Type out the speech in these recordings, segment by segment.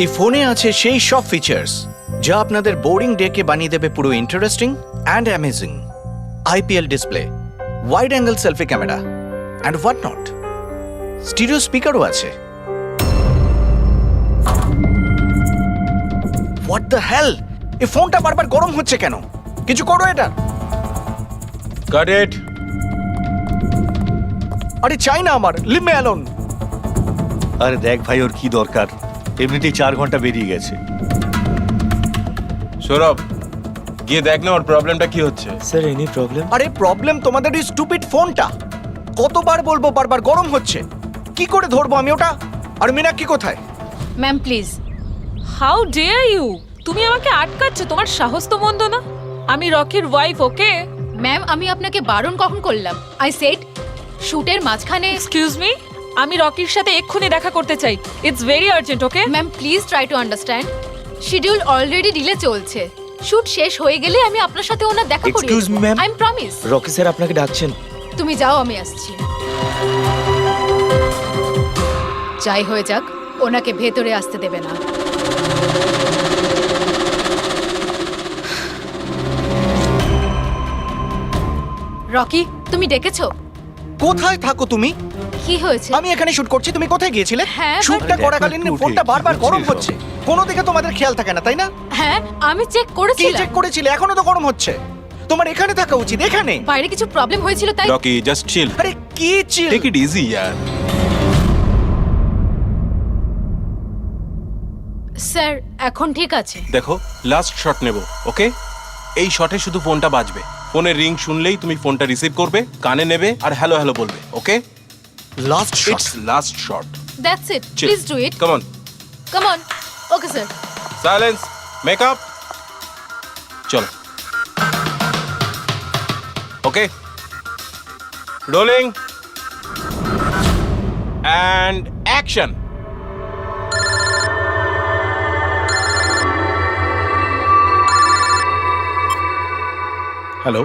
এই ফোনে আছে সেই সব ফিচার্স যা আপনাদের বোরিং ডেকে বানিয়ে দেবে পুরো interesting and amazing. IPL display, wide angle selfie camera and what not. Stereo স্পিকারও আছে। হোয়াট দ্য হেল, এই ফোনটা বারবার গরম হচ্ছে কেন? কিছু করো এটা। Got it. আরে চাই না আমার, লিভ মি অ্যালোন। আরে দেখ ভাই, ওর কি দরকার? এমনিতেই 4 ঘন্টা বেরিয়ে গেছে। সৌরভ, গিয়ে দেখ না ওর প্রবলেমটা কি হচ্ছে। Sir any problem? আরে প্রবলেম তোমাদের এই স্টুপিড ফোনটা। কতবার বলবো, বারবার গরম হচ্ছে। কি করে ধরবো আমি ওটা? আর মীনাক্ষী কোথায়? Ma'am please. How dare you! তুমি আমাকে আটকাচ্ছ? তোমার সাহস তো মন্দ না। আমি রকির ওয়াইফ, ওকে? ম্যাম আমি আপনাকে বারণ কখন করলাম? আই সেড শুটের মাঝখানে। এক্সকিউজ মি, আমি রকির সাথে এক্ষুনি দেখা করতে চাই। It's very urgent, okay? Ma'am please try to understand. Schedule already delay চলছে। শুট শেষ হয়ে গেলে আমি আপনার সাথে ওনার দেখা করি। Excuse me, ma'am? I am promise. Rocky sir আপনাকে ডাকছেন। তুমি যাও, আমি আসছি। যাই হয়ে যাক, ওনাকে ভেতরে আসতে দেবে না। রকি, তুমি ডেকেছো? কোথায় থাকো তুমি? কি হয়েছে? আমি এখানে শুট করছি, তুমি কোথায় গিয়েছিলে? হ্যাঁ, শুটটা আরে করাকালীন দেখো একটু ফোনটা উঠে, বারবার কি গরম হচ্ছে হচ্ছে। কোনো দিকে তোমাদের খেয়াল থাকে না, তাই না? হ্যাঁ আমি চেক কি করেছিলাম। চেক করেছিলে? এখনো তো গরম হচ্ছে। তোমার এখানে থাকা উচিত, এখানে। বাইরে কিছু প্রবলেম হয়েছিল তাই। রকি, জাস্ট চিল, আরে কি চিল? টেক ইট ইজি ইয়ার। স্যার এখন ঠিক আছে। দেখো, লাস্ট শট নেব, ওকে? এই শটে শুধু ফোনটা বাজবে। ফোনের রিং শুনলেই তুমি ফোনটা রিসিভ করবে, কানে নেবে আর হ্যালো হ্যালো বলবে, okay? Last shot. It's last shot. That's it, Chill. Please do it. Come on, come on. Okay sir. Silence, makeup, চলো। Okay, rolling and action. Hello.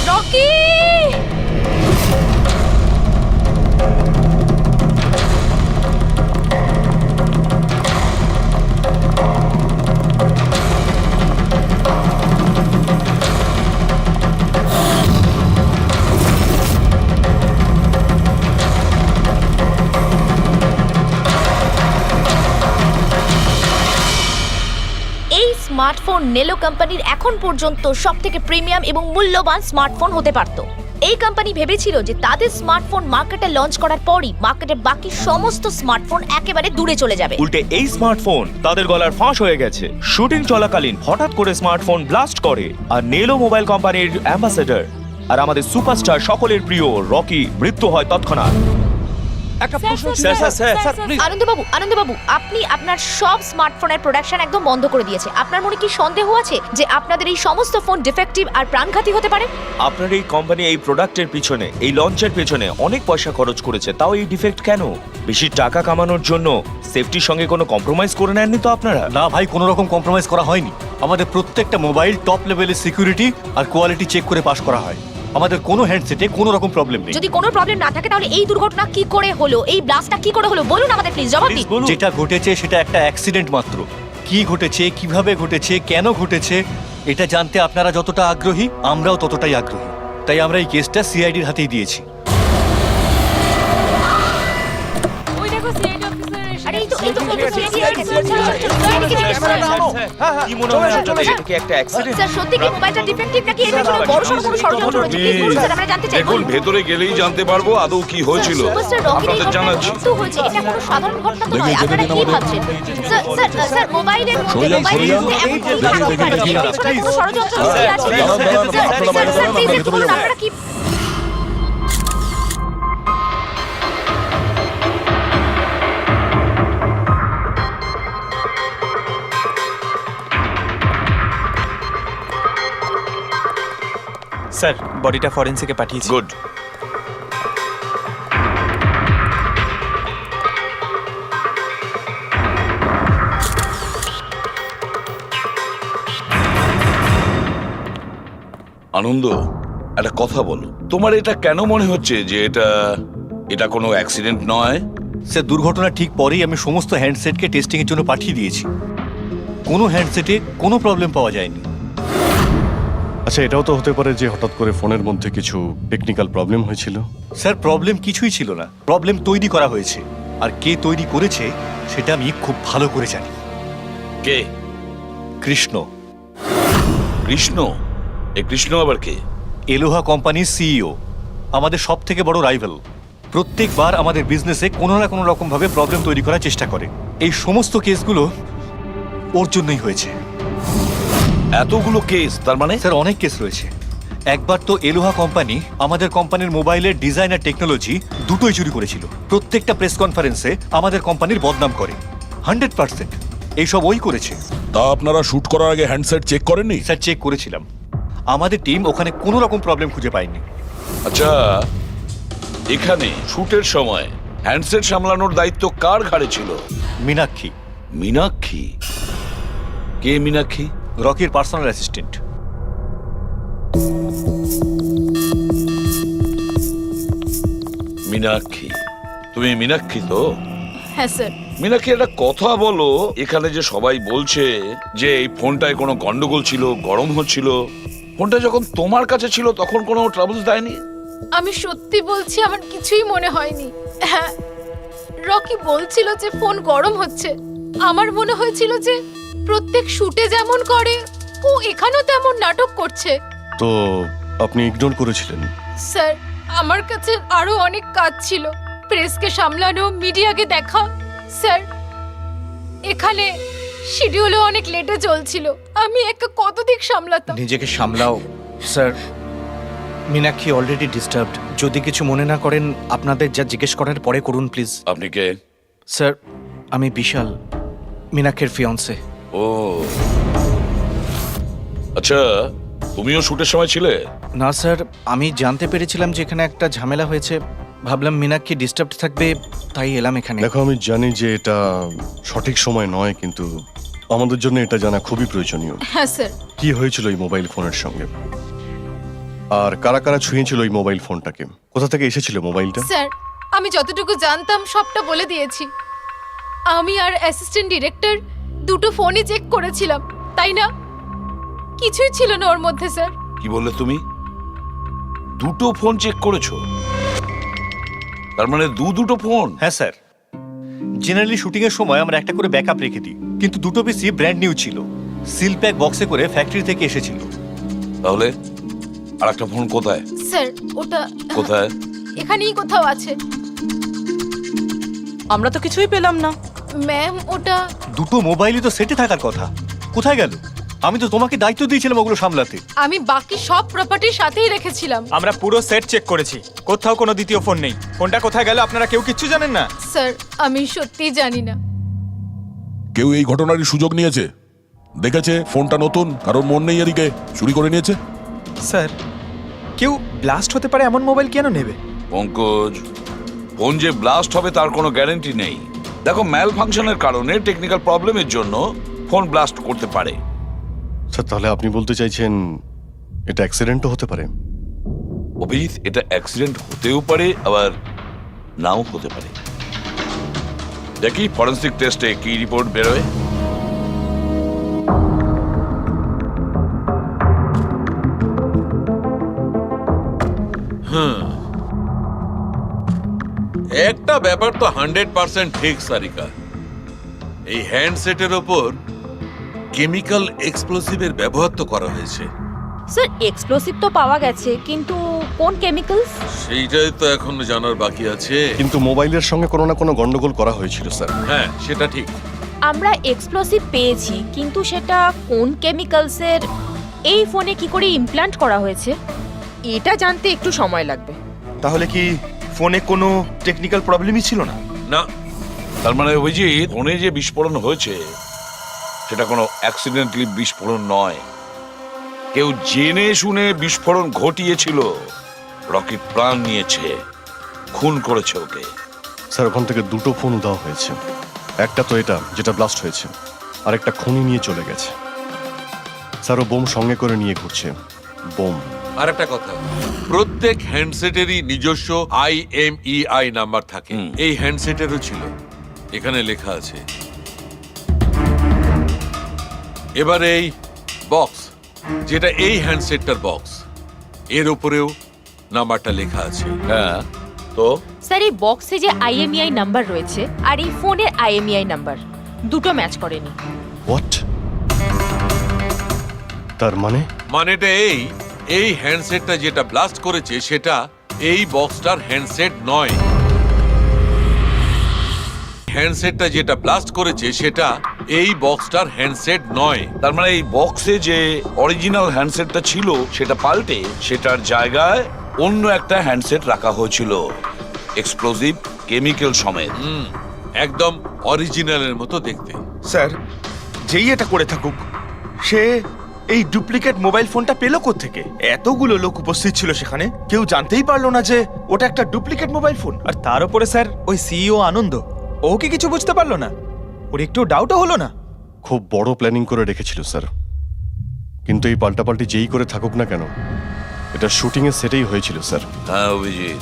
Rocky! এই স্মার্টফোন নেলো কোম্পানির এখন পর্যন্ত সবথেকে প্রিমিয়াম এবং মূল্যবান স্মার্টফোন হতে পারত। এই কোম্পানি ভেবেছিল যে তাদের স্মার্টফোন মার্কেটে লঞ্চ করার পরই মার্কেটের বাকি সমস্ত স্মার্টফোন একেবারে দূরে চলে যাবে। উল্টে এই স্মার্টফোন তাদের গলার ফাঁস হয়ে গেছে। শুটিং চলাকালীন হঠাৎ করে স্মার্টফোন ব্লাস্ট করে আর নেলো মোবাইল কোম্পানির অ্যাম্বাসেডর আর আমাদের সুপারস্টার সকলের প্রিয় রকি মৃত্যু হয় তৎক্ষণাৎ। একটা প্রশ্ন ছিল। Sir, please. আনন্দবাবু, আপনি আপনার সব স্মার্টফোনের প্রোডাকশন একদম বন্ধ করে দিয়েছে। আপনার মনে কি সন্দেহ আছে যে আপনাদের এই সমস্ত ফোন ডিফেক্টিভ আর প্রাণঘাতী হতে পারে? আপনার এই কোম্পানি এই প্রোডাক্টের পিছনে, এই লঞ্চের পেছনে অনেক পয়সা খরচ করেছে, তাও এই ডিফেক্ট কেন? বেশি টাকা কামানোর জন্য সেফটির সঙ্গে কোনো কম্প্রোমাইজ করে নেননি তো আপনারা? না ভাই, কোনো রকম কম্প্রোমাইজ করা হয়নি। আমাদের প্রত্যেকটা মোবাইল টপ লেভেলের সিকিউরিটি আর কোয়ালিটি চেক করে পাস করা হয়। আমাদের কোনো হ্যান্ডসেটে কোনো রকম প্রবলেম নেই। যদি কোনো প্রবলেম না থাকে তাহলে এই দুর্ঘটনা কি করে হলো, এই ব্লাস্টটা কি করে হলো বলুন আমাদের, প্লিজ জবাব দিন। বলুন। যেটা ঘটেছে সেটা একটা অ্যাক্সিডেন্ট মাত্র। কি ঘটেছে, কিভাবে ঘটেছে, কেন ঘটেছে, এটা জানতে আপনারা যতটা আগ্রহী আমরাও ততটাই আগ্রহী। তাই আমরা এই কেসটা সিআইডির হাতেই দিয়েছি। ওই দেখো সিআইডি অফিসার এসে আরে এই তো কি মনে হয় আপনাদের? এটা কি একটা অ্যাক্সিডেন্ট? স্যার সত্যি কি মোবাইলটা ডিফেক্টিভ নাকি এর পেছনে বড়সড় কোনো ষড়যন্ত্র রয়েছে? প্লিজ বলুন স্যার, আমরা জানতে চাই। দেখুন, ভেতরে গেলেই জানতে পারবো আদৌ কি হয়েছিল। সুপারস্টার রকির এই আপনাদের ঘটনায় জানাচ্ছি। মৃত্যু হয়েছে, এটা কোনো সাধারণ ঘটনা তো নয়। আপনারা কি ভাবছেন? স্যার মোবাইলের মধ্যে এমন কি ঘটতে পারে? এর পেছনে কোনো ষড়যন্ত্র লুকিয়ে আছে? স্যার প্লিজ একটু বলুন আপনারা কি। স্যার বডিটা ফরেনসিকে পাঠিয়েছি। গুড। আনন্দ, একটা কথা বলো, তোমার এটা কেন মনে হচ্ছে যে এটা কোনো অ্যাক্সিডেন্ট নয়? স্যার, দুর্ঘটনা ঠিক পরেই আমি সমস্ত হ্যান্ডসেটকে টেস্টিংয়ের জন্য পাঠিয়ে দিয়েছি। কোনো হ্যান্ডসেটে কোনো প্রবলেম পাওয়া যায়নি। আচ্ছা, এটাও তো হতে পারে যে হঠাৎ করে ফোনের মধ্যে কিছু টেকনিক্যাল প্রবলেম হয়েছিল। স্যার, প্রবলেম কিছুই ছিল না, প্রবলেম তৈরি করা হয়েছে। আর কে তৈরি করেছে সেটা আমি খুব ভালো করে জানি। কে? কৃষ্ণ। কৃষ্ণ? এই কৃষ্ণ আবার কে? এলোহা কোম্পানির সিইও, আমাদের সব থেকে বড় রাইভাল। প্রত্যেকবার আমাদের বিজনেসে কোনো না কোনো রকম ভাবে প্রবলেম তৈরি করার চেষ্টা করে। এই সমস্ত কেসগুলো ওর জন্যই হয়েছে। এতগুলো কেস? তার মানে স্যার, অনেক কেস রয়েছে। একবার তো এলোহা কোম্পানি আমাদের কোম্পানির মোবাইলের ডিজাইন আর টেকনোলজি দুটোই চুরি করেছিল। প্রত্যেকটা প্রেস কনফারেন্সে আমাদের কোম্পানির বদনাম করে। 100% এইসব ওই করেছে। তা আপনারা শুট করার আগে হ্যান্ডসেট চেক করেননি? স্যার, চেক করেছিলাম। আমাদের টিম ওখানে কোনো রকম প্রবলেম খুঁজে পায়নি। আচ্ছা, এখানে শুটের সময় হ্যান্ডসেট সামলানোর দায়িত্ব কার ঘাড়ে ছিল? মীনাক্ষী। মীনাক্ষী? কে মীনাক্ষী? রকির পার্সোনাল অ্যাসিস্ট্যান্ট। মীনাক্ষী? তুমি মীনাক্ষী তো? হ্যাঁ স্যার। মীনাক্ষী, একটা কথা বলো, এখানে যে সবাই বলছে যে এই ফোনটায় কোনো গন্ডগোল ছিল, গরম হচ্ছিল, ফোনটা যখন তোমার কাছে ছিল তখন কোনো ট্রাবলস দেয়নি? আমি সত্যি বলছি, আমার কিছুই মনে হয়নি। হ্যাঁ, রকি বলছিল যে ফোন গরম হচ্ছে। আমার মনে হয়েছিল যে প্রত্যেক শুটে যেমন করে ও এখানেও তেমন নাটক করছে। তো আপনি ইগনোর করেছিলেন? স্যার, আমার কাছে আরো অনেক কাজ ছিল। প্রেসকে সামলানো, মিডিয়াকে দেখা। স্যার, এখানে শিডিউলও অনেক লেটে চলছিল। আমি একা কত দিক সামলাতাম। নিজেকে সামলাও স্যার। Meenakshi already disturbed. যদি কিছু মনে না করেন, আপনাদের যা জিজ্ঞেস করার পরে করুন প্লিজ। আপনি কে? স্যার, আমি বিশাল, মীনাক্ষীর ফিয়ন্সে। ও আচ্ছা, তুমিও শুটের সময় ছিলে? না স্যার, আমি জানতে পেরেছিলাম যে এখানে একটা ঝামেলা হয়েছে। ভাবলাম মীনাক্ষী ডিস্টার্ব থাকবে, তাই এলাম এখানে। দেখো, আমি জানি যে এটা সঠিক সময় নয়, কিন্তু আমাদের জন্য এটা জানা খুবই প্রয়োজনীয়। হ্যাঁ স্যার। কি হয়েছিল এই মোবাইল ফোনের সঙ্গে, আর কারা কারা ছুঁয়েছিল এই মোবাইল ফোনটাকে, কোথা থেকে এসেছিল মোবাইলটা? স্যার, আমি যতটুকু জানতাম সবটা বলে দিয়েছি। আমি আর অ্যাসিস্ট্যান্ট ডিরেক্টর দুটো ফোনই চেক করেছিলাম, তাই না? কিছুই ছিল না ওর মধ্যে স্যার। কি বললে তুমি? দুটো ফোন চেক করেছো? তার মানে দুটো ফোন? হ্যাঁ স্যার, জেনারেলি শুটিং এর সময় আমরা একটা করে ব্যাকআপ রেখে দিই, কিন্তু দুটো পিসি ব্র্যান্ড নিউ ছিল, সিল প্যাক বক্সে করে ফ্যাক্টরি থেকে এসেছিল। তাহলে আর একটা ফোন কোথায়? স্যার, ওটা কোথায়? এখানেই কোথাও আছে। আমরা তো কিছুই পেলাম না। ম্যাম, ওটা দুটো মোবাইলই তো সেটে থাকার কথা, কোথায় গেল? আমি তো তোমাকে দায়িত্ব দিয়েছিলাম ওগুলো সামলাতে। আমি বাকি সব প্রপার্টির সাথেই রেখেছিলাম। আমরা পুরো সেট চেক করেছি, কোথাও কোনো দ্বিতীয় ফোন নেই। ফোনটা কোথায় গেল আপনারা কেউ কিচ্ছু জানেন না? স্যার, আমি সত্যিই জানি না। কেউ এই ঘটনারই সুযোগ নিয়েছে? দেখেছে ফোনটা নতুন, কারোর মন নেই এদিকে, চুরি করে নিয়েছে? স্যার, কেউ ব্লাস্ট হতে পারে এমন মোবাইল কেন নেবে? পঙ্কজ, ফোন যে ব্লাস্ট হবে তার কোনো গ্যারান্টি নেই। দেখো, ম্যাল ফাংশনের কারণে, টেকনিক্যাল প্রবলেমের জন্য ফোন ব্লাস্ট করতে পারে। স্যার, তাহলে আপনি বলতে চাইছেন এটা অ্যাক্সিডেন্টও হতে পারে? অভিজিৎ, এটা অ্যাক্সিডেন্ট হতেও পারে, আবার নাও হতে পারে। দেখি ফরেন্সিক টেস্টে কি রিপোর্ট বেরোয়। একটা ব্যাপার তো 100% ঠিক সারিকা, এই হ্যান্ডসেটের ওপর কেমিক্যাল এক্সপ্লোসিভের ব্যবহার তো করা হয়েছে। স্যার, এক্সপ্লোসিভ তো পাওয়া গেছে, কিন্তু কোন কেমিক্যালস সেইটাই তো এখন জানার বাকি আছে। কিন্তু মোবাইলের সঙ্গে কোনো না কোনো গন্ডগোল করা হয়েছিল স্যার। হ্যাঁ, সেটা ঠিক। আমরা এক্সপ্লোসিভ পেয়েছি, কিন্তু সেটা কোন কেমিক্যালসের, এই ফোনে কি করে ইমপ্ল্যান্ট করা হয়েছে, এটা জানতে একটু সময় লাগবে। তাহলে কি ফোনে কোনো টেকনিক্যাল প্রবলেমই ছিল না? না, তার মানে অভিজিৎ, ফোনে যে বিস্ফোরণ হয়েছে সেটা কোনো অ্যাক্সিডেন্টালি বিস্ফোরণ নয়। কেউ জেনে শুনে বিস্ফোরণ ঘটিয়েছিল, রকির প্রাণ নিয়েছে, খুন করেছে ওকে। স্যার, ওখান থেকে দুটো ফোন উধাও হয়েছে। একটা তো এটা যেটা ব্লাস্ট হয়েছে, আর একটা খুনি নিয়ে চলে গেছে। স্যার, ও বোম সঙ্গে করে নিয়ে ঘুরছে। বোম আর একটা কথা, প্রত্যেক হ্যান্ডসেটেরই নিজস্ব IMEI নাম্বার থাকে। এই হ্যান্ডসেটেরও ছিল, এখানে লেখা আছে। এবার এই বক্স, যেটা এই হ্যান্ডসেটটার বক্স, এর উপরেও নাম্বারটা লেখা আছে। হ্যাঁ, তো স্যার এই বক্সে যে IMEI নাম্বার রয়েছে আর এই ফোনের IMEI নাম্বার দুটো ম্যাচ করেনি। হোয়াট? তার মানে মানেটা এই হ্যান্ডসেটটা যেটা ব্লাস্ট করেছে সেটা এই বক্সটার হ্যান্ডসেট নয়। হ্যান্ডসেটটা যেটা ব্লাস্ট করেছে সেটা এই বক্সটার হ্যান্ডসেট নয়। তার মানে এই বক্সে যে অরিজিনাল হ্যান্ডসেটটা ছিল সেটা পাল্টে সেটার জায়গায় অন্য একটা হ্যান্ডসেট রাখা হয়েছিল, এক্সপ্লোসিভ কেমিক্যাল সমেত। একদম অরিজিনালের মতো দেখতে। স্যার, যেই এটা করে থাকুক, সে এই ডুপ্লিকেট মোবাইল ফোনটা পেলো কোত্থেকে? এতগুলো লোক উপস্থিত ছিল সেখানে, কেউ জানতেই পারলো না যে ওটা একটা ডুপ্লিকেট মোবাইল ফোন। আর তার উপরে স্যার ওই সিইও আনন্দ, ও কি কিছু বুঝতে পারলো না? ওর একটু ডাউটও হলো না? খুব বড় প্ল্যানিং করে রেখেছিল স্যার, কিন্তু এই পাল্টাপাল্টি যেই করে থাকুক না কেন, এটা শুটিং এর সেটেই হয়েছিল স্যার। হ্যাঁ অভিজিৎ,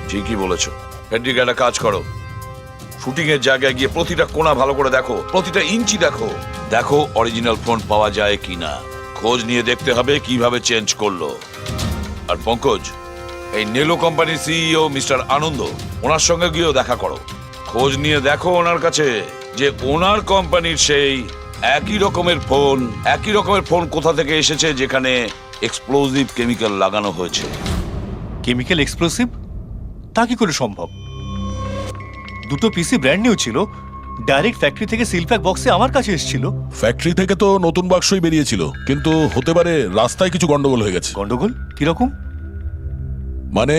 ঠিকই বলেছ। ফেডরিক, একটা কাজ করো, শুটিং এর জায়গায় গিয়ে প্রতিটা কোণা ভালো করে দেখো, প্রতিটা ইঞ্চি দেখো, দেখো অরিজিনাল ফোন পাওয়া যায় কিনা। খোঁজ নিয়ে দেখতে হবে কিভাবে চেঞ্জ করলো। আর পঙ্কজ, এই নেলো কোম্পানির সিইও মিস্টার আনন্দ, ওনার সঙ্গে গিয়েও দেখা করো। খোঁজ নিয়ে দেখো ওনার কাছে যে ওনার কোম্পানির সেই একই রকমের ফোন কোথা থেকে এসেছে যেখানে এক্সপ্লোসিভ কেমিক্যাল লাগানো হয়েছে। Chemical explosive? তা কি করে সম্ভব? দুটো পিসি ব্র্যান্ড নিউ ছিল, ডাইরেক্ট ফ্যাক্টরি থেকে সিলপ্যাক বক্সে আমার কাছে এসেছিল। ফ্যাক্টরি থেকে তো নতুন বাক্সই বেরিয়েছিল, কিন্তু হতে পারে রাস্তায় কিছু গন্ডগোল হয়ে গেছে। গন্ডগোল কিরকম? মানে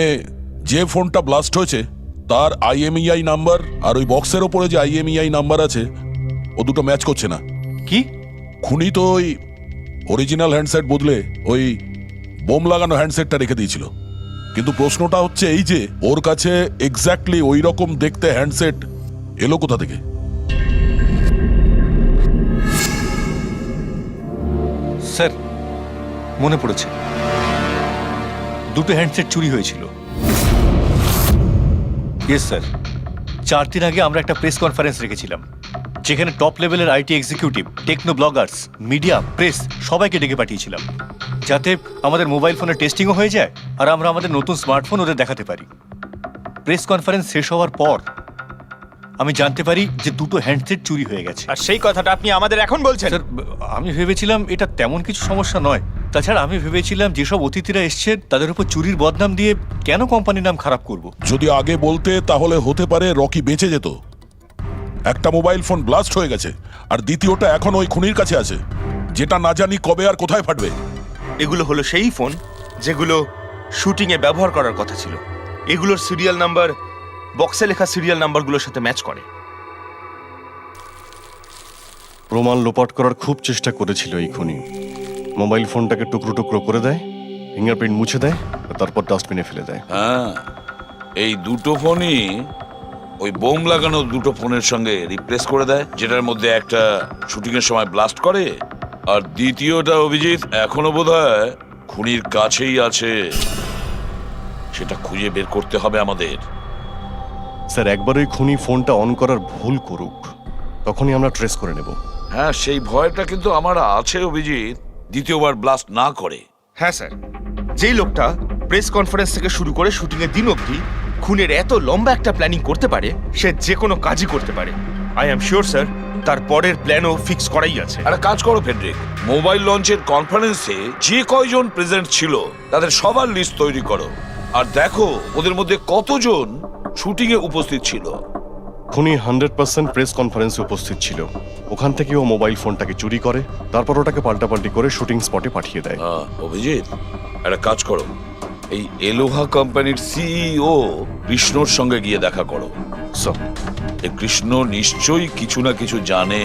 যে ফোনটা ব্লাস্ট হয়েছে তার IMEI নাম্বার আর ওই বক্সের ওপরে যে IMEI নাম্বার আছে ও দুটো ম্যাচ করছে না। কি? খুনি তো ওই অরিজিনাল হ্যান্ডসেট বদলে ওই বোম লাগানো হ্যান্ডসেটটা রেখে দিয়েছিল, কিন্তু প্রশ্নটা হচ্ছে এই যে ওর কাছে এক্স্যাক্টলি ওই রকম দেখতে হ্যান্ডসেট এলো কোথা থেকে? স্যার, মনে পড়েছে, দুটো হ্যান্ডসেট চুরি হয়েছিল। ইয়েস স্যার, 4 দিন আগে আমরা একটা প্রেস কনফারেন্স রেখেছিলাম, যেখানে টপ লেভেলের IT executive, techno bloggers, media, press সবাইকে ডেকে পাঠিয়েছিলাম, যাতে আমাদের মোবাইল ফোনের টেস্টিংও হয়ে যায় আর আমরা আমাদের নতুন স্মার্টফোন ওদের দেখাতে পারি। প্রেস কনফারেন্স শেষ হওয়ার পর আমি জানতে পারি যে দুটো হ্যান্ডসেট চুরি হয়ে গেছে। আর সেই কথাটা আপনি আমাদের এখন বলছেন? স্যার, আমি ভেবেছিলাম এটা তেমন কিছু সমস্যা নয়। তাছাড়া আমি ভেবেছিলাম যেসব অতিথিরা এসছেন তাদের উপর চুরির বদনাম দিয়ে কেন কোম্পানির নাম খারাপ করব। যদি আগে বলতে তাহলে হতে পারে রকি বেঁচে যেত। একটা মোবাইল ফোন ব্লাস্ট হয়ে গেছে আর দ্বিতীয়টা এখন ওই খুনির কাছে আছে, যেটা না জানি কবে আর কোথায় ফাটবে। এগুলো হলো সেই ফোন যেগুলো শুটিং এ ব্যবহার করার কথা ছিল। এগুলোর সিরিয়াল নাম্বার বক্সে লেখা সিরিয়াল নাম্বারগুলোর সাথে ম্যাচ করে। প্রমাণ লোপাট করার খুব চেষ্টা করেছিল এই খুনি। মোবাইল ফোনটাকে টুকরো টুকরো করে দেয়, ফিঙ্গারপ্রিন্ট মুছে দেয়, আর তারপর ডাস্টবিনে ফেলে দেয়। হ্যাঁ, এই দুটো ফোনই ওই বোম লাগানো দুটো ফোনের সঙ্গে রিপ্লেস করে দেয়, যেটার মধ্যে একটা শুটিং এর সময় ব্লাস্ট করে আর দ্বিতীয়টা অভিজিৎ এখনো বোধহয় খুনির কাছেই আছে। সেটা খুঁজে বের করতে হবে আমাদের। স্যার, একবার ওই খুনি ফোনটা অন করার ভুল করুক, তখনই আমরা ট্রেস করে নেব। হ্যাঁ, সেই ভয়টা কিন্তু আমার আছে অভিজিৎ, দ্বিতীয়বার ব্লাস্ট না করে। হ্যাঁ স্যার, যেই লোকটা প্রেস কনফারেন্স থেকে শুরু করে শুটিং এর দিন অবধি খুনের এত লম্বা একটা প্ল্যানিং করতে পারে, সে যে কোনো কাজই করতে পারে। আই এম শিওর স্যার, তার পরের প্ল্যানও ফিক্স করাই আছে। একটা কাজ করো ফেডরিক, মোবাইল লঞ্চের কনফারেন্সে যে কয়জন প্রেজেন্ট ছিল তাদের সবার লিস্ট তৈরি করো আর দেখো ওদের মধ্যে কতজন শুটিং এ উপস্থিত ছিল। খুনি 100% প্রেস কনফারেন্সে উপস্থিত ছিল। ওখান থেকে ও মোবাইল ফোনটাকে চুরি করে, তারপর ওটাকে পাল্টাপাল্টি করে শুটিং স্পটে পাঠিয়ে দেয়। অভিজিৎ, একটা কাজ করো, এই এলোহা কোম্পানির সিইও কৃষ্ণর সঙ্গে গিয়ে দেখা করো। এই কৃষ্ণ নিশ্চয়ই কিছু না কিছু জানে।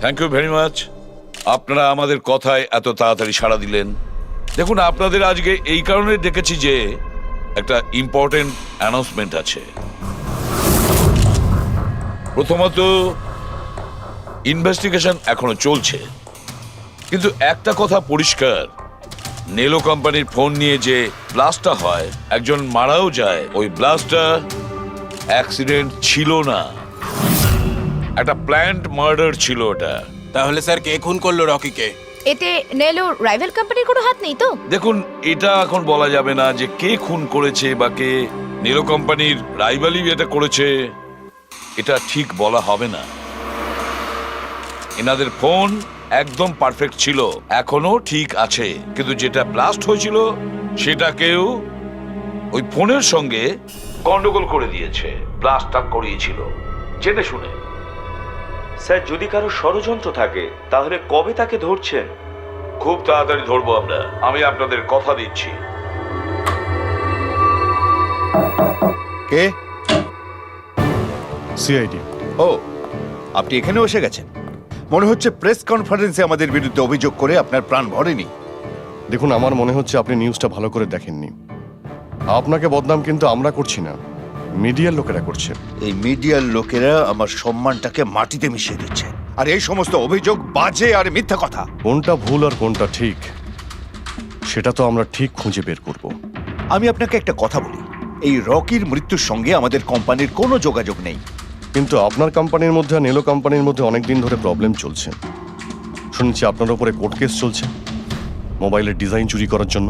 থ্যাংক ইউ ভেরি মাচ, আপনারা আমাদের কথায় এত তাড়াতাড়ি সাড়া দিলেন। দেখুন, আপনাদের আজকে এই কারণে ডেকেছি যে একটা ইম্পর্টেন্ট অ্যানাউন্সমেন্ট আছে। প্রথমত, ইনভেস্টিগেশন এখনো চলছে, কিন্তু একটা কথা পরিষ্কার, নেলো কোম্পানির ফোন নিয়ে যে ব্লাস্টটা হয়, একজন মারাও যায়, ওই ব্লাস্টটা অ্যাক্সিডেন্ট ছিল না, একটা প্ল্যান্ড মার্ডার ছিল ওটা। তাহলে স্যার কে খুন করলো রকিকে? এতে নেলো রাইভাল কোম্পানির কোনো হাত নেই তো? দেখুন, এটা এখন বলা যাবে না যে কে খুন করেছে বা কে নেলো কোম্পানির রাইভালি এটা করেছে, এটা ঠিক বলা হবে না। এনাদের ফোন একদম পারফেক্ট ছিল, এখনো ঠিক আছে, কিন্তু যেটা ব্লাস্ট হয়েছিল সেটা কেউ ওই ফোনের সঙ্গে গন্ডগোল করে দিয়েছে, ব্লাস্টটা করিয়েছিল জেনে শুনে। স্যার, যদি কারো ষড়যন্ত্র থাকে তাহলে কবে তাকে ধরছেন? খুব তাড়াতাড়ি ধরবো আমরা, আমি আপনাদের কথা দিচ্ছি। কে? সিআইডি। ও, আপনি এখানে এসে গেছেন। মনে হচ্ছে প্রেস কনফারেন্সে আমাদের বিরুদ্ধে অভিযোগ করে আপনার প্রাণ ভরেনি। দেখুন, আমার মনে হচ্ছে আপনি নিউজটা ভালো করে দেখেননি। আপনাকে বদনাম কিন্তু আমরা করছি না, মিডিয়ার লোকেরা করছে। এই মিডিয়ার লোকেরা আমার সম্মানটাকে মাটিতে মিশিয়ে দিচ্ছে, আর এই সমস্ত অভিযোগ বাজে আর মিথ্যা কথা। কোনটা ভুল আর কোনটা ঠিক সেটা তো আমরা ঠিক খুঁজে বের করব। আমি আপনাকে একটা কথা বলি, এই রকির মৃত্যুর সঙ্গে আমাদের কোম্পানির কোনো যোগাযোগ নেই। কিন্তু আপনার কোম্পানির মধ্যে আর নেলো কোম্পানির মধ্যে অনেক দিন ধরে প্রবলেম চলছে। শুনছি আপনার উপরে কোর্ট কেস চলছে মোবাইলের ডিজাইন চুরি করার জন্য।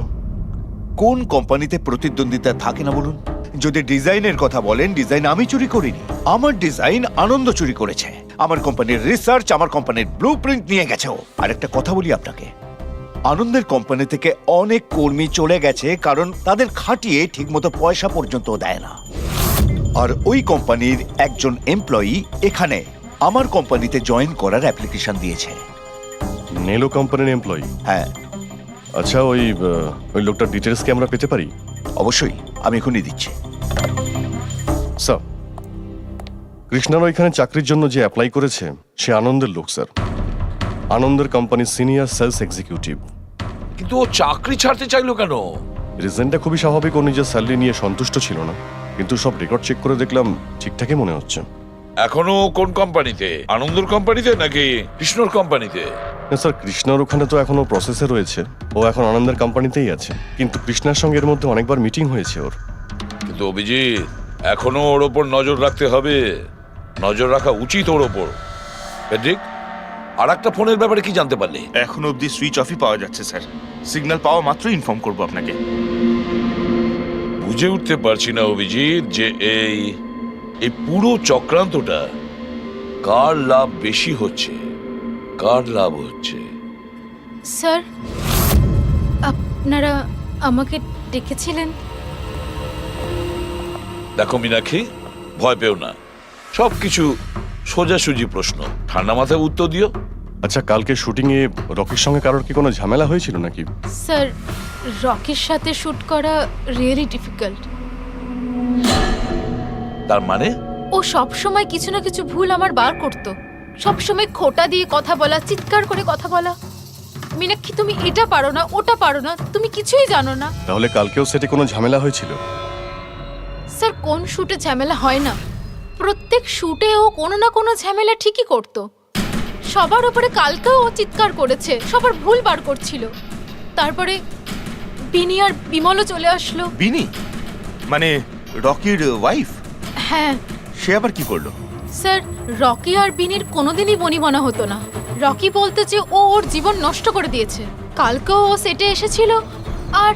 কোন কোম্পানিতে প্রতিদ্বন্দ্বিতা থাকে না বলুন? যদি ডিজাইনের কথা বলেন, ডিজাইন আমি চুরি করিনি, আমার ডিজাইন আনন্দ চুরি করেছে। আমার কোম্পানির রিসার্চ, আমার কোম্পানির ব্লুপ্রিন্ট নিয়ে গেছে ও। আর একটা কথা বলি আপনাকে, আনন্দের কোম্পানি থেকে অনেক কর্মী চলে গেছে, কারণ তাদের খাটিয়ে ঠিকমতো পয়সা পর্যন্ত দেয় না। আর ওই কোম্পানির একজন এমপ্লয়ি এখানে আমার কোম্পানিতে জয়েন করার অ্যাপ্লিকেশন দিয়েছে। নেলো কোম্পানির এমপ্লয়ি? হ্যাঁ। আচ্ছা, ওই লোকটার ডিটেলস কি আমরা পেতে পারি? অবশ্যই, আমি এখনই দিচ্ছি। স্যার, কৃষ্ণার ওইখানে চাকরির জন্য যে অ্যাপ্লাই করেছে সে আনন্দের লোক স্যার, আনন্দের কোম্পানির সিনিয়র সেলস এক্সিকিউটিভ। কিন্তু ও চাকরি ছাড়তে চাইলো কেন? রিজনটা খুবই স্বাভাবিক, ও নিজের স্যালারি নিয়ে সন্তুষ্ট ছিল না, কিন্তু সব রেকর্ড চেক করে দেখলাম ঠিকঠাকই মনে হচ্ছে। এখনো কোন কোম্পানিতে? আনন্দর কোম্পানিতে নাকি কৃষ্ণর কোম্পানিতে? না স্যার, কৃষ্ণার ওখানে তো এখনো প্রসেসে রয়েছে, ও এখন আনন্দের কোম্পানিতেই আছে, কিন্তু কৃষ্ণার সঙ্গে এর মধ্যে অনেকবার মিটিং হয়েছে ওর। কিন্তু অভিজিৎ, এখনো ওর ওপর নজর রাখতে হবে, নজর রাখা উচিত ওর ওপর। পেড্রিক, আর একটা ফোনের ব্যাপারে কি জানতে পারলে? এখন অবধি সুইচ অফই পাওয়া যাচ্ছে স্যার, সিগন্যাল পাওয়া মাত্রই ইনফর্ম করবো আপনাকে। বুঝে উঠতে পারছি না অভিজিৎ যে এই পুরো চক্রান্তটা কার লাভ বেশি হচ্ছে, কার লাভ হচ্ছে। স্যার, আপনারা আমাকে ডেকেছিলেন? দেখো মীনাক্ষী, ভয় পেও না, সবকিছু সোজাসুজি প্রশ্ন, ঠান্ডা মাথায় উত্তর দিও। আচ্ছা, কালকে শুটিং এ রকির সঙ্গে কারোর কি কোনো ঝামেলা হয়েছিল নাকি? স্যার, রকির সাথে শুট করা রিয়েলি ডিফিকাল্ট। তার মানে? ও সব সময় কিছু না কিছু ভুল আমার বার করতো, সব সময় খোটা দিয়ে কথা বলা, চিৎকার করে কথা বলা। মীনাক্ষী, তুমি এটা পারো না, ওটা পারো না, তুমি কিছুই জানো না। তাহলে কালকেও সেটে কোনো ঝামেলা হয়েছিল? স্যার, কোন শুটে ঝামেলা হয় না? প্রত্যেক শুটে ও কোনো না কোনো ঝামেলা ঠিকই করতো। সবার উপরে কালকেও ও চিৎকার করেছে, সবার ভুল বার করছিল। তারপরে বিনি আর বিমলও চলে আসলো। বিনি মানে রকির ওয়াইফ? হ্যাঁ। সে আবার কি করলো? স্যার, রকি আর বিনির কোনোদিনই বনিবনা হতো না। রকি বলতে যে ও ওর জীবন নষ্ট করে দিয়েছে। কালকেও ও সেটে এসেছিল আর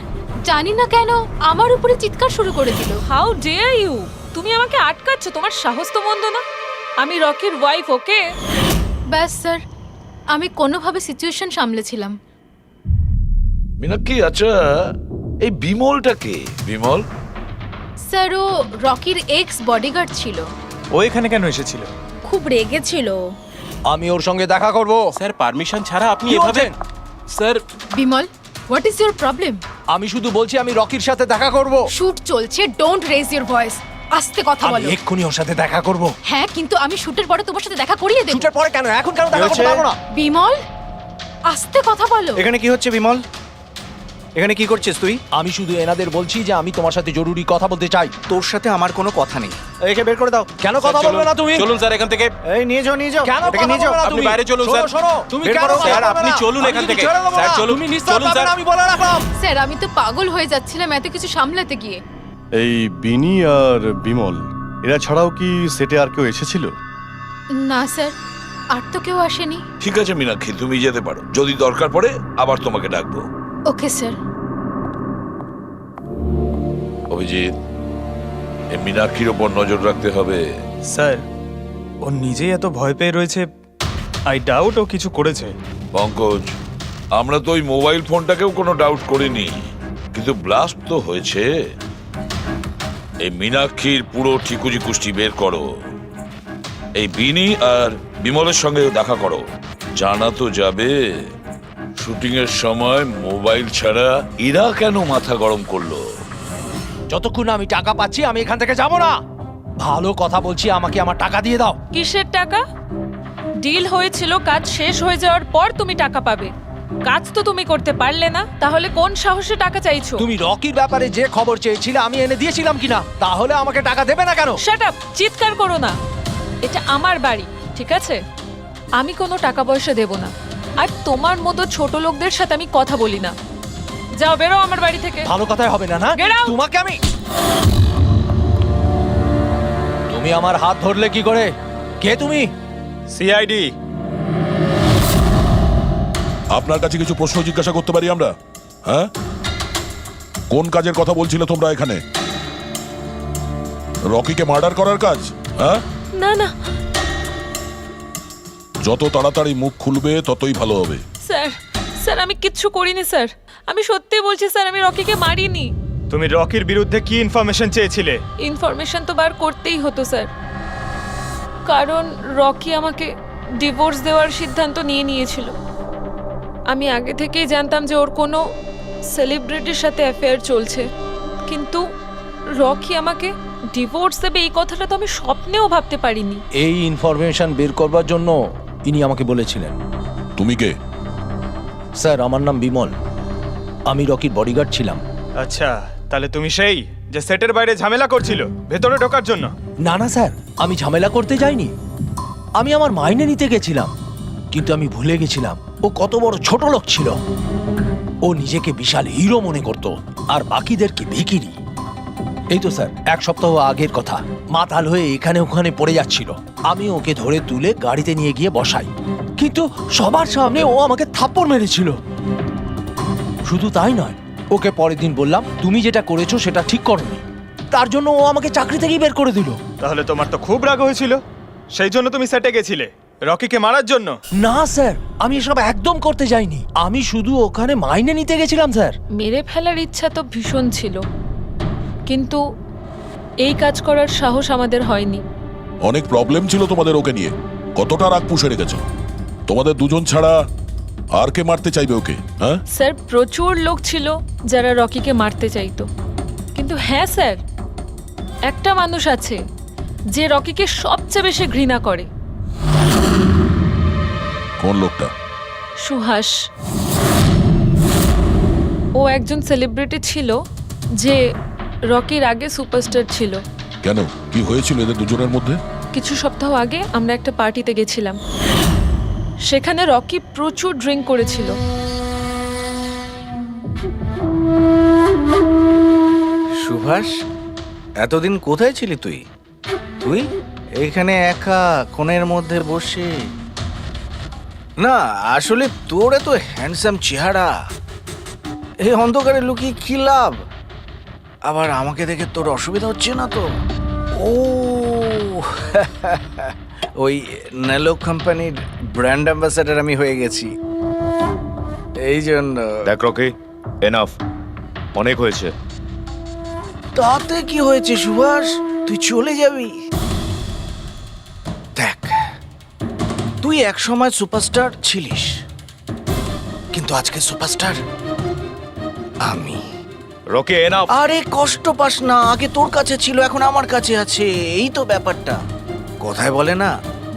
জানি না কেন আমার উপরে চিৎকার শুরু করে দিল। How dare you! তুমি আমাকে আটকাচ্ছ, তোমার সাহস তো মন্দ না। আমি রকির ওয়াইফ, ওকে? ব্যাস স্যার, আমি কোনোভাবে সিচুয়েশন সামলেছিলাম। মীনাক্ষী, আচ্ছা এই বিমলটা কে? বিমল? স্যার, ও রকির এক্স বডিগার্ড ছিল। ও এখানে কেন এসেছিল? খুব রেগেছিল। আমি ওর সঙ্গে দেখা করব। স্যার, পারমিশন ছাড়া আপনি কি এভাবে? বলছেন? Sir, Bimal, what is your problem? আমি শুধু বলছি আমি রকির সাথে দেখা করব। শুট চলছে, ডোন্ট রেজ ইওর ভয়েস। আস্তে কথা আমি বলো। এক্ষুনি ওর সাথে দেখা করব। হ্যাঁ, কিন্তু আমি শুটের পরে তোমার সাথে দেখা করিয়ে দেব। শুটের পরে কেন? এখন কেন দেখা করতে পারবো না? বিমল, আস্তে কথা বলো। এখানে কি হচ্ছে বিমল? এখানে কি করছিস তুই? আমি শুধু এনাদের বলছি যে আমি তোমার সাথে জরুরি কথা বলতে চাই। তোর সাথে আমার কোনো কথা নেই। একে বের করে দাও। কেন কথা স্যার, বলবে না তুমি? চলুন স্যার এখান থেকে। এই নিয়ে যাও, নিয়ে যাও। কেন এটাকে কথা নিয়ে যাও। বলবে না আপনি তুমি? বাইরে চলুন, শোনো, স্যার। শোনো, তুমি বের কেন করো, কথা স্যার, বলবে আপনি না? চলুন আমি এখান কিন্তু থেকে। ছেড়ে দেবো স্যার, না। চলুন, তুমি নিস্তার চলুন, পাবে স্যার। না, আমি বলে রাখলাম। স্যার আমি তো পাগল হয়ে যাচ্ছিলাম এত কিছু সামলাতে গিয়ে। এই বিনি আর বিমল এরা ছাড়াও কি সেটে আর কেউ এসেছিল? না স্যার, আর তো কেউ আসেনি। ঠিক আছে মীনাক্ষী, তুমি যেতে পারো। যদি দরকার পড়ে আবার তোমাকে ডাকবো। Okay sir. অভিজিৎ, এই মীনাক্ষীর ওপর নজর রাখতে হবে। স্যার, ও নিজেই এত ভয় পেয়ে রয়েছে। আই ডাউট ও কিছু করেছে। পঙ্কজ, আমরা তো ওই মোবাইল ফোনটাকেও কোনো ডাউট করিনি, কিন্তু ব্লাস্ট তো হয়েছে। এই মীনাক্ষীর পুরো ঠিকুজি কুষ্টি বের করো। এই বিনি আর বিমলের সঙ্গে দেখা করো। জানা তো যাবে শুটিং এর সময় মোবাইল ছাড়া এরা কেন মাথা গরম করলো। যতক্ষণ না আমি টাকা পাচ্ছি আমি এখান থেকে যাব না। ভালো কথা বলছি, আমাকে আমার টাকা দিয়ে দাও। কিসের টাকা? ডিল হয়েছিল কাজ শেষ হয়ে যাওয়ার পর তুমি টাকা পাবে। কাজ তো তুমি করতে পারলে না, তাহলে কোন সাহসে টাকা চাইছো? তুমি রকির ব্যাপারে যে খবর চেয়েছিলে আমি এনে দিয়েছিলাম কিনা? তাহলে আমাকে টাকা দেবে না কেন? শাট আপ, চিৎকার করো না। এটা আমার বাড়ি, ঠিক আছে? আমি কোনো টাকা পয়সা দেব না, আর তোমার মতো ছোট লোকদের সাথে আমি কথা বলি না। যাও, বেরো আমার বাড়ি থেকে। ভালো কথাই হবে না, না? Get out! তোমাকে আমি তুমি আমার হাত ধরলে কি করে? কে তুমি? সিআইডি। আপনার কাছে কিছু প্রশ্ন জিজ্ঞাসা করতে পারি আমরা? হ্যাঁ, কোন কাজের কথা বলছিলে তোমরা এখানে? রকিকে মার্ডার করার কাজ? হ্যাঁ, না না যত তাড়াতাড়ি মুখ খুলবে ততই ভালো হবে। স্যার, স্যার আমি কিচ্ছু করিনি স্যার। আমি সত্যি বলছি স্যার, আমি রকিকে মারিনি। তুমি রকির বিরুদ্ধে কি ইনফরমেশন চেয়েছিলে? ইনফরমেশন তো বার করতেই হতো স্যার, কারণ রকি আমাকে ডিভোর্স দেওয়ার সিদ্ধান্ত নিয়েছিল। আমি আগে থেকেই জানতাম যে ওর কোনো সেলিব্রিটির সাথে অ্যাফেয়ার চলছে, কিন্তু রকি আমাকে ডিভোর্স দেবে এই কথাটা তো আমি স্বপ্নেও ভাবতে পারিনি। এই ইনফরমেশন বের করবার জন্য ইনি আমাকে বলেছিলেন। তুমি কে? স্যার, আমার নাম বিমল, আমি রকির বডিগার্ড ছিলাম। আচ্ছা, তাহলে তুমি সেই যে সেটের বাইরে ঝামেলা করছিল ভেতরে ঢোকার জন্য? না না স্যার, আমি ঝামেলা করতে যাইনি। আমি আমার মাইনে নিতে গেছিলাম, কিন্তু আমি ভুলে গেছিলাম ও কত বড় ছোট লোক ছিল। ও নিজেকে বিশাল হিরো মনে করত আর বাকিদেরকে ভিখিরি। এই তো স্যার 1 সপ্তাহ আগের কথা। মাতাল হয়ে এখানে ওখানে পড়ে যাচ্ছিল। আমি ওকে ধরে তুলে গাড়িতে নিয়ে গিয়ে বসাই, কিন্তু সবার সামনে ও আমাকে থাপ্পড় মেরেছিল। শুধু তাই নয়, ওকে পরের দিন বললাম তুমি যেটা করেছো সেটা ঠিক করোনি। তার জন্য ও আমাকে চাকরি থেকেই বের করে দিল। তাহলে তোমার তো খুব রাগ হয়েছিল, সেই জন্য তুমি সেটে গেছিলে রকিকে মারার জন্য? না স্যার, আমি এসব একদম করতে যাইনি। আমি শুধু ওখানে মাইনে নিতে গেছিলাম স্যার। মেরে ফেলার ইচ্ছা তো ভীষণ ছিল, কিন্তু এই কাজ করার সাহস আমাদের হয়নি। অনেক প্রবলেম ছিল তোমাদের ওকে নিয়ে। কতটা রাগ পুষে রেখেছো? তোমাদের দুজন ছাড়া আর কে মারতে চাইবে ওকে? হ্যাঁ, স্যার প্রচুর লোক ছিল যারা রকিকে মারতে চাইতো, কিন্তু হ্যাঁ স্যার, একটা মানুষ আছে যে রকিকে সবচেয়ে বেশি ঘৃণা করে। কোন লোকটা? সুহাস। ও একজন সেলিব্রিটি ছিল যে রকির আগে সুপারস্টার ছিল। কেন, কি হয়েছিল এদের দুজনের মধ্যে? কিছু সপ্তাহ আগে আমরা একটা পার্টিতে গেছিলাম, সেখানে রকি প্রচুর ড্রিঙ্ক করেছিল। সুভাষ, এতদিন কোথায় ছিলি তুই? তুই এইখানে একা কোণের মধ্যে বসে? না আসলে তোর এত হ্যান্ডসাম চেহারা, এই অন্ধকারে লুকিয়ে কি লাভ? আবার আমাকে দেখে তোর অসুবিধা হচ্ছে না তো? ও ওই নেলো কোম্পানির ব্র্যান্ড অ্যাম্বাসাডার আমি হয়ে গেছি, এই জন্য। দেখ রকি, এনাফ, অনেক হয়েছে। তাতে কি হয়েছে সুভাষ? তুই চলে যাবি? দেখ, তুই একসময় সুপারস্টার ছিলিস, কিন্তু আজকে সুপারস্টার আমি। Rocky enough. আরে কষ্ট পাস না, আগে তোর কাছে ছিল এখন আমার কাছে আছে, এই তো ব্যাপারটা। কথায় বলে না,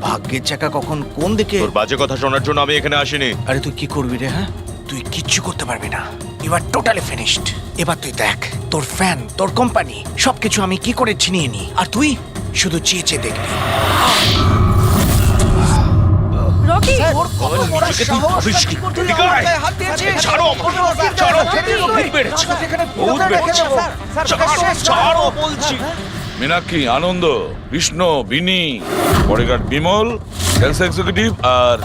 ভাগ্যের চাকা কখন কোন দিকে। তোর বাজে কথা শোনার জন্য আমি এখানে আসিনি। আরে তুই কি করবি রে? হ্যাঁ, তুই কিচ্ছু করতে পারবি না। You are totally finished. এবার তুই দেখ তোর ফ্যান, তোর কোম্পানি সবকিছু আমি কি করে ছিনিয়ে নি, আর তুই শুধু চেয়ে চেয়ে দেখবি। রকি মীনাক্ষী, আনন্দ, কৃষ্ণ, বিনি, বডিগার্ড বিমল, সেলস এক্সিকিউটিভ আর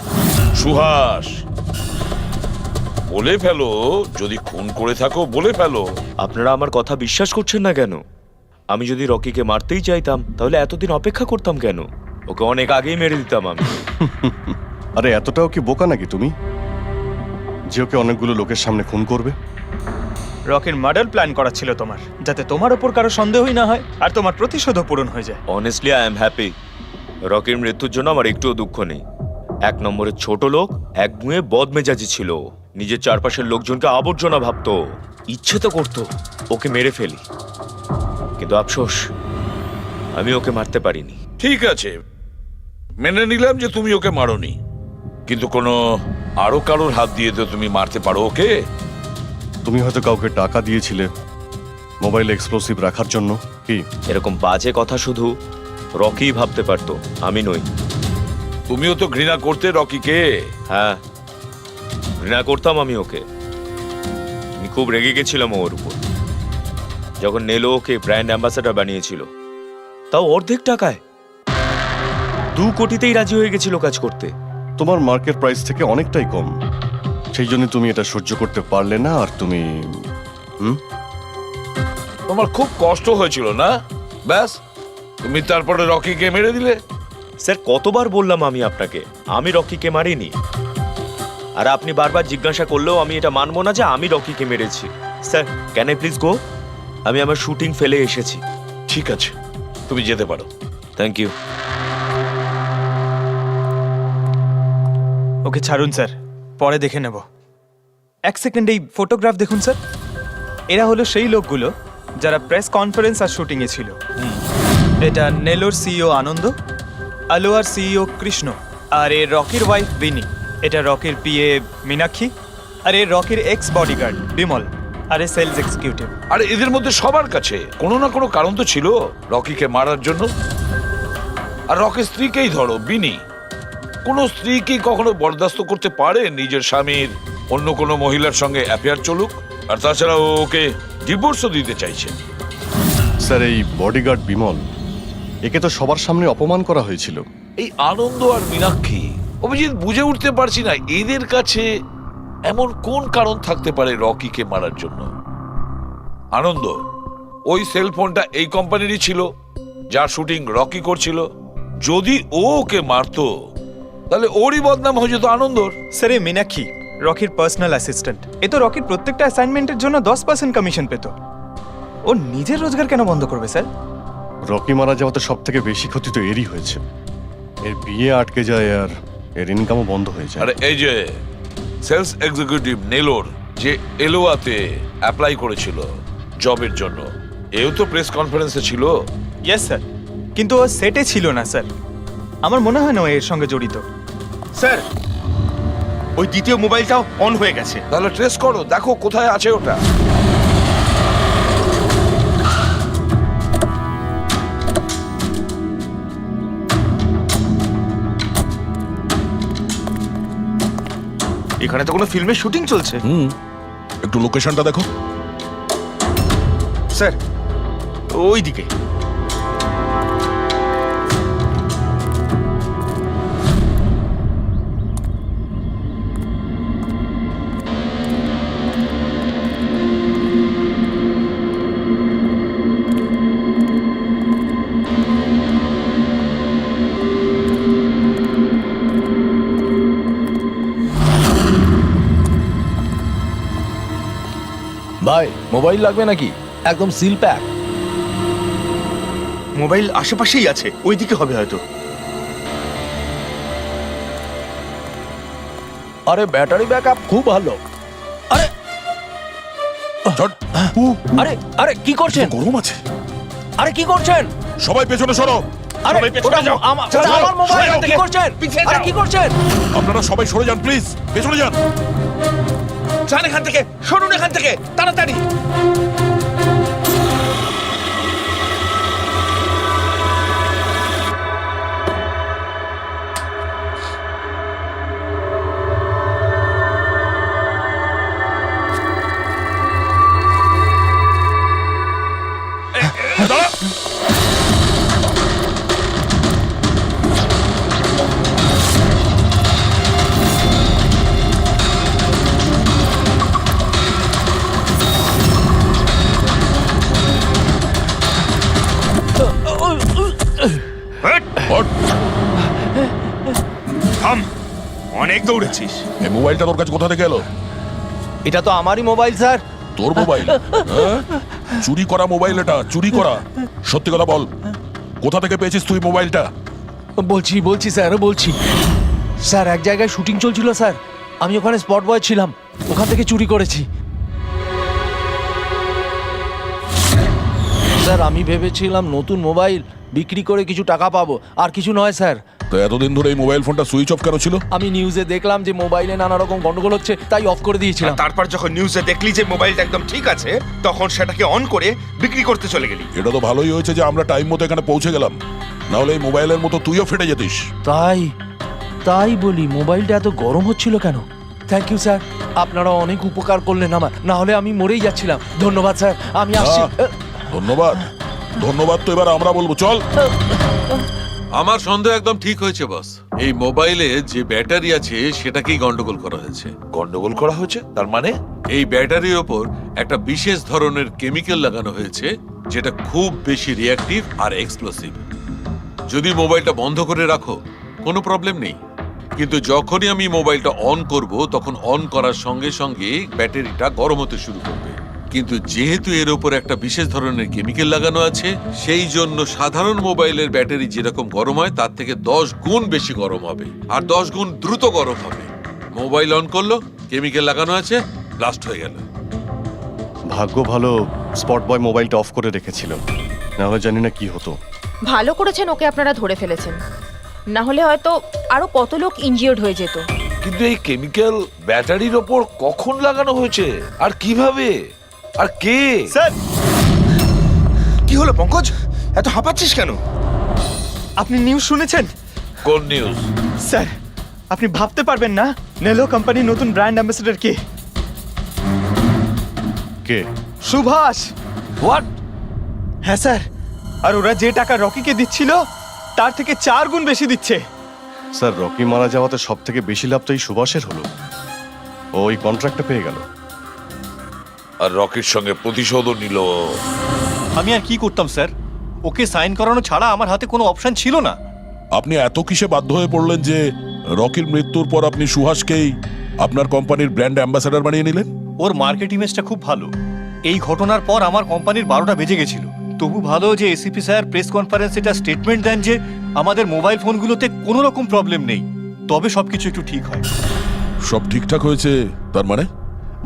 সুহাস। বলে ফেলো, যদি খুন করে থাকো বলে ফেলো। আপনারা আমার কথা বিশ্বাস করছেন না কেন? আমি যদি রকিকে মারতেই চাইতাম তাহলে এতদিন অপেক্ষা করতাম কেন? ওকে অনেক আগেই মেরে দিতাম আমি। আরে এতটাও কি বোকা নাকি তুমি যে ওকে অনেকগুলো লোকের সামনে খুন করবে? রকির মার্ডার প্ল্যান করা ছিল তোমার, যাতে তোমার ওপর কারো সন্দেহই না হয় আর তোমার প্রতিশোধও পূরণ হয়ে যায়। Honestly I am happy. রকির মৃত্যুর জন্য আমার একটুও দুঃখ নেই। এক নম্বরের ছোট লোক, এক গুঁয়ে বদমেজাজি ছিল, নিজের চারপাশের লোকজনকে আবর্জনা ভাবতো, ইচ্ছে তো করতো ওকে মেরে ফেলি, কিন্তু আফসোস আমি ওকে মারতে পারিনি। ঠিক আছে, মেনে নিলাম যে তুমি ওকে মারোনি, কিন্তু কোনো আরো কারোর হাত দিয়ে তো তুমি মারতে পারো ওকে। তুমি হয়তো কাউকে টাকা দিয়েছিলে মোবাইলে এক্সপ্লোসিভ রাখার জন্য। কি এরকম বাজে কথা শুধু রকি ভাবতে পারতো, আমি নই। তুমিও তো ঘৃণা করতে রকিকে। হ্যাঁ, ঘৃণা করতাম আমি ওকে। আমি খুব রেগে গেছিলাম ওর উপর যখন নেলো ওকে ব্র্যান্ড অ্যাম্বাসেডর বানিয়েছিল, তাও অর্ধেক টাকায়। 2 কোটিতেই রাজি হয়ে গেছিল কাজ করতে। তোমার মার্কেট প্রাইস থেকে অনেকটাই কম, সেই জন্য তুমি এটা সহ্য করতে পারলে না। আর তুমি তোমার খুব কষ্ট হয়েছিল না? ব্যাস, তুমি তারপরে রকিকে মেরে দিলে। স্যার, কতবার বললাম আমি আপনাকে আমি রকিকে মারিনি, আর আপনি বারবার জিজ্ঞাসা করলেও আমি এটা মানবো না যে আমি রকিকে মেরেছি। Sir, can I please go? আমি আমার শুটিং ফেলে এসেছি। ঠিক আছে, তুমি যেতে পারো। Thank you. ওকে ছাড়ুন স্যার, পরে দেখে নেব। এক সেকেন্ড এই ফটোগ্রাফ দেখুন স্যার। এরা হলো সেই লোকগুলো যারা প্রেস কনফারেন্স আর শুটিংয়ে ছিল। এটা নেলোর সিইও আনন্দ, আলোয়ার সিইও কৃষ্ণ, আর এ রকির ওয়াইফ বিনি। এটা রকির পিএ মীনাক্ষী, আর এ রকির এক্স বডিগার্ড বিমল, আর এ সেলস এক্সিকিউটিভ। আর এদের মধ্যে সবার কাছে কোনো না কোনো কারণ তো ছিল রকিকে মারার জন্য। আর রকির স্ত্রীকেই ধরো, বিনি। কোনো স্ত্রী কি কখনো বরদাস্ত করতে পারে নিজের স্বামীর অন্য কোনো মহিলার সঙ্গে অ্যাফেয়ার চলুক? আর তাছাড়া ওকে ডিভোর্সও দিতে চাইছে। স্যার, এই বডিগার্ড বিমল, একে তো সবার সামনে অপমান করা হয়েছিল। এই আনন্দ আর মীনাক্ষী, অভিজিৎ বুঝে উঠতে পারছি না এদের কাছে এমন কোন কারণ থাকতে পারে রকিকে মারার জন্য। আনন্দ, ওই সেলফোনটা এই কোম্পানিরই ছিল যার শুটিং রকি করছিল। যদি ও ওকে মারতো তাহলে ওরই বদনাম হয়ে যেত আনন্দর। স্যার, এই মীনাক্ষী রকির পার্সোনাল অ্যাসিস্ট্যান্ট। এ তো রকির প্রত্যেকটা অ্যাসাইনমেন্টের জন্য 10% কমিশন পেত। ও নিজের রোজগার কেন বন্ধ করবে স্যার? রকি মারা যাওয়াতে সব থেকে বেশি ক্ষতি তো এরই হয়েছে। এর বিয়ে আটকে যায় আর এর ইনকামও বন্ধ হয়ে যায়। আরে এই যে সেলস এক্সিকিউটিভ নেলোর যে এলোয়াতে অ্যাপ্লাই করেছিল জবের জন্য, এও তো প্রেস কনফারেন্সে ছিল। ইয়েস স্যার, কিন্তু ও সেটে ছিল না স্যার। আমার মনে হয় না ও এর সঙ্গে জড়িত। স্যার, ওই দ্বিতীয় মোবাইলটাও অন হয়ে গেছে। তাহলে ট্রেস করো, দেখো কোথায় আছে ওটা। এখানে তো কোনো ফিল্মের শুটিং চলছে। একটু লোকেশনটা দেখো। স্যার, ওই দিকে। ভাই, মোবাইল লাগবে নাকি? একদম সিল প্যাক। মোবাইল আশেপাশেই আছে, ওইদিকে হবে হয়তো। আরে ব্যাটারি ব্যাকআপ খুব ভালো। আরে আরে আরে কি করছেন? গরম আছে। আরে কি করছেন? সবাই পেছনে সরো। আরে ওটা আমার মোবাইল, কি করছেন? আরে কি করছেন? আপনারা সবাই সরে যান প্লিজ, পেছনে যান। যান এখান থেকে, সরুন এখান থেকে তাড়াতাড়ি। থাম, অনেক দৌড়েছিস। এই মোবাইলটা তোর কাছে কোথা থেকে এলো? এটা তো আমারই মোবাইল স্যার। তোর মোবাইল? হ্যাঁ? চুরি করা মোবাইল এটা, চুরি করা। সত্যি কথা বল, কোথা থেকে পেয়েছিস তুই মোবাইলটা? বলছি স্যার, বলছি স্যার, এক জায়গায় শুটিং চলছিল স্যার, আমি ওখানে স্পট বয় ছিলাম, ওখান থেকে চুরি করেছি স্যার। আমি ভেবেছিলাম নতুন মোবাইল বিক্রি করে কিছু টাকা পাবো, আর কিছু নয় স্যার। তো এতদিন ধরে এই মোবাইল ফোনটা সুইচ অফ কেন ছিল? আমি নিউজে দেখলাম যে মোবাইলে নানা রকম গন্ডগোল হচ্ছে, তাই অফ করে দিয়েছিলাম। তারপর যখন নিউজে দেখলি যে মোবাইলটা একদম ঠিক আছে, তখন সেটাকে অন করে বিক্রি করতে চলে গেলি। এটা তো ভালোই হয়েছে যে আমরা টাইম মতো এখানে পৌঁছে গেলাম, না হলে এই মোবাইলের মতো তুইও ফেটে যেতিস। তাই বলি, মোবাইলটা এত গরম হচ্ছিল কেন? থ্যাংক ইউ স্যার, আপনারা অনেক উপকার করলেন আমার, না হলে আমি মরেই যাচ্ছিলাম। ধন্যবাদ স্যার, আমি আসছি। ধন্যবাদ? ধন্যবাদ তো এবার আমরা বলবো, চল। আমার সন্দেহ একদম ঠিক হয়েছে বস। এই মোবাইলে যে ব্যাটারি আছে সেটাকেই গন্ডগোল করা হয়েছে। গন্ডগোল করা হয়েছে তার মানে? এই ব্যাটারির ওপর একটা বিশেষ ধরনের কেমিক্যাল লাগানো হয়েছে যেটা খুব বেশি রিঅ্যাক্টিভ আর এক্সপ্লোসিভ। যদি মোবাইলটা বন্ধ করে রাখো কোনো প্রবলেম নেই, কিন্তু যখনই আমি মোবাইলটা অন করব তখন অন করার সঙ্গে সঙ্গে ব্যাটারিটা গরম হতে শুরু করবে। কিন্তু যেহেতু এর উপর একটা বিশেষ ধরনের কেমিক্যাল লাগানো আছে, সেই জন্য সাধারণ মোবাইলের ব্যাটারি যেরকম গরম হয় তার থেকে 10 গুণ বেশি গরম হবে, আর 10 গুণ দ্রুত গরম হবে। মোবাইল অন করলো, কেমিক্যাল লাগানো আছে, ব্লাস্ট হয়ে গেল। ভাগ্য ভালো স্পট বয় মোবাইলটা অফ করে রেখেছিল, না হলে জানি না কি হতো। ভালো করেছেন ওকে আপনারা ধরে ফেলেছেন, না হলে হয়তো আরো কত লোক ইনজিওর্ড হয়ে যেত। কিন্তু এই কেমিক্যাল ব্যাটারির ওপর কখন লাগানো হয়েছে আর কিভাবে আর কে? স্যার, কি হলো পঙ্কজ, এত হাঁপাচ্ছিস কেন? আপনি নিউজ শুনেছেন? কোন নিউজ? স্যার, আপনি ভাবতে পারবেন না নেলো কোম্পানির নতুন ব্র্যান্ড অ্যাম্বাসেডর কে? কে? সুভাষ। হোয়াট? হ্যাঁ স্যার, আর ওরা যে টাকা রকিকে দিচ্ছিল তার থেকে 4 গুণ বেশি দিচ্ছে। স্যার, রকি মারা যাওয়াতে সব থেকে বেশি লাভ তো এই সুভাষের হলো, ও ওই কন্ট্রাক্টটা পেয়ে গেল। আর রকির সঙ্গে প্রতিশোধও নিল। আমি আর কি করতাম স্যার, ওকে সাইন করানো ছাড়া আমার হাতে কোনো অপশন ছিল না। আপনি এত কিসে বাধ্য হয়ে পড়লেন যে রকির মৃত্যুর পর আপনি সুহাসকেই আপনার কোম্পানির ব্র্যান্ড অ্যাম্বাসেডর বানিয়ে নিলেন? ওর মার্কেট ইমেজটা খুব ভালো। এই ঘটনার পর আমার কোম্পানির 12টা বেজে গেছিল। তবু ভালো যে এসিপি স্যার প্রেস কনফারেন্সে এটা স্টেটমেন্ট দেন যে আমাদের মোবাইল ফোনগুলোতে কোনো রকম প্রবলেম নেই, তবে সবকিছু একটু ঠিক হয়। সব ঠিকঠাক হয়েছে তার